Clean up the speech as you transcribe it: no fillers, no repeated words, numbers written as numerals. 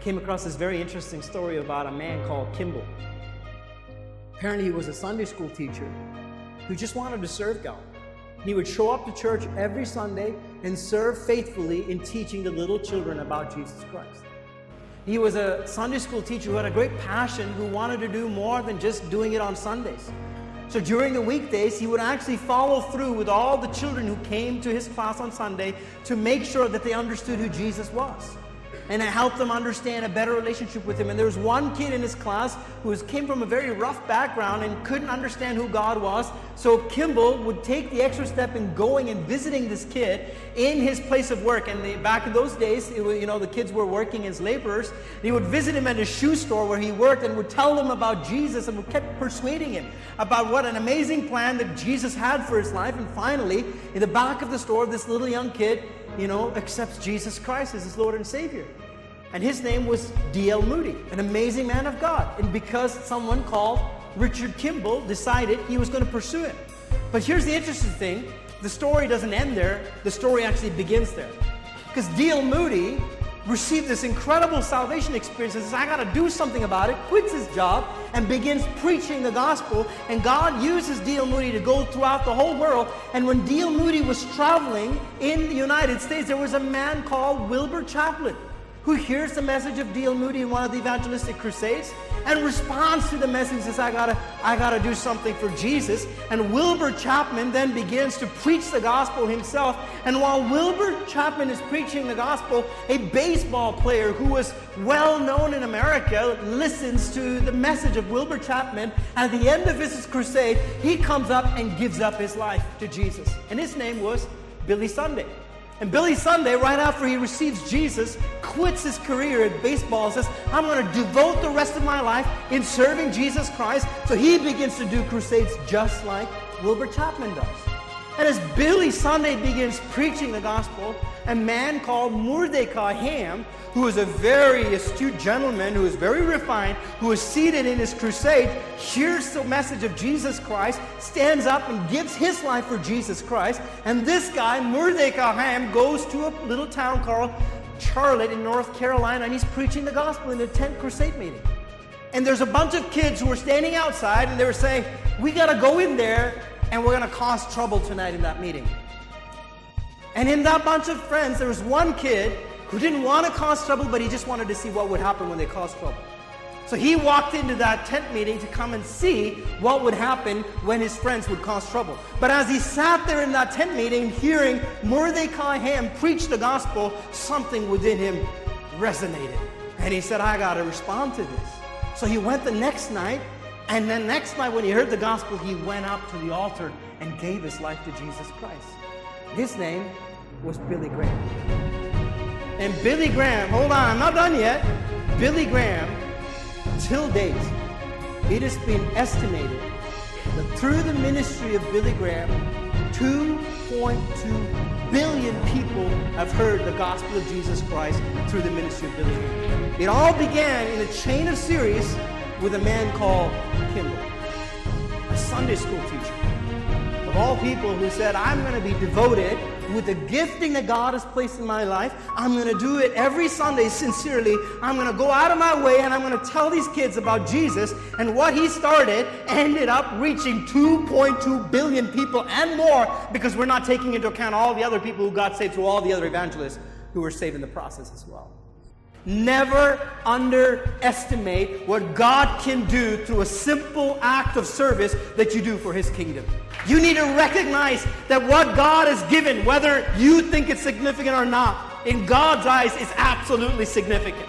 came across this very interesting story about a man called Kimball. Apparently he was a Sunday school teacher who just wanted to serve God. He would show up to church every Sunday and serve faithfully in teaching the little children about Jesus Christ. He was a Sunday school teacher who had a great passion, who wanted to do more than just doing it on Sundays. So during the weekdays, he would actually follow through with all the children who came to his class on Sunday to make sure that they understood who Jesus was. And it helped them understand a better relationship with him. And there was one kid in his class who came from a very rough background and couldn't understand who God was. So Kimball would take the extra step in going and visiting this kid in his place of work. And back in those days, the kids were working as laborers. He would visit him at his shoe store where he worked and would tell them about Jesus and would kept persuading him about what an amazing plan that Jesus had for his life. And finally, in the back of the store, this little young kid accepts Jesus Christ as his Lord and Savior. And his name was D.L. Moody, an amazing man of God. And because someone called Richard Kimball decided he was going to pursue him. But here's the interesting thing. The story doesn't end there. The story actually begins there. Because D.L. Moody received this incredible salvation experience and says, I got to do something about it, quits his job, and begins preaching the gospel. And God uses D.L. Moody to go throughout the whole world. And when D.L. Moody was traveling in the United States, there was a man called Wilbur Chaplin who hears the message of D.L. Moody in one of the evangelistic crusades and responds to the message and says, I gotta do something for Jesus. And Wilbur Chapman then begins to preach the gospel himself. And while Wilbur Chapman is preaching the gospel, a baseball player who was well known in America listens to the message of Wilbur Chapman. And at the end of his crusade, he comes up and gives up his life to Jesus. And his name was Billy Sunday. And Billy Sunday, right after he receives Jesus, quits his career at baseball and says, I'm going to devote the rest of my life in serving Jesus Christ. So he begins to do crusades just like Wilbur Chapman does. And as Billy Sunday begins preaching the gospel, a man called Mordecai Ham, who is a very astute gentleman, who is very refined, who is seated in his crusade, hears the message of Jesus Christ, stands up and gives his life for Jesus Christ. And this guy, Mordecai Ham, goes to a little town called Charlotte in North Carolina, and he's preaching the gospel in a tent crusade meeting. And there's a bunch of kids who were standing outside, and they were saying, we got to go in there, and we're going to cause trouble tonight in that meeting. And in that bunch of friends, there was one kid who didn't want to cause trouble, but he just wanted to see what would happen when they caused trouble. So he walked into that tent meeting to come and see what would happen when his friends would cause trouble. But as he sat there in that tent meeting, hearing Mordecai Ham preach the gospel, something within him resonated. And he said, I got to respond to this. So he went the next night, and then next night when he heard the gospel, he went up to the altar and gave his life to Jesus Christ. His name was Billy Graham. And Billy Graham, hold on, I'm not done yet. Billy Graham, till date, it has been estimated that through the ministry of Billy Graham, 2.2 billion people have heard the gospel of Jesus Christ through the ministry of Billy Graham. It all began in a chain of series with a man called Kimball, a Sunday school teacher. Of all people, who said, I'm going to be devoted with the gifting that God has placed in my life. I'm going to do it every Sunday sincerely. I'm going to go out of my way and I'm going to tell these kids about Jesus. And what he started ended up reaching 2.2 billion people and more, because we're not taking into account all the other people who got saved through all the other evangelists who were saved in the process as well. Never underestimate what God can do through a simple act of service that you do for his kingdom. You need to recognize that what God has given, whether you think it's significant or not, in God's eyes is absolutely significant.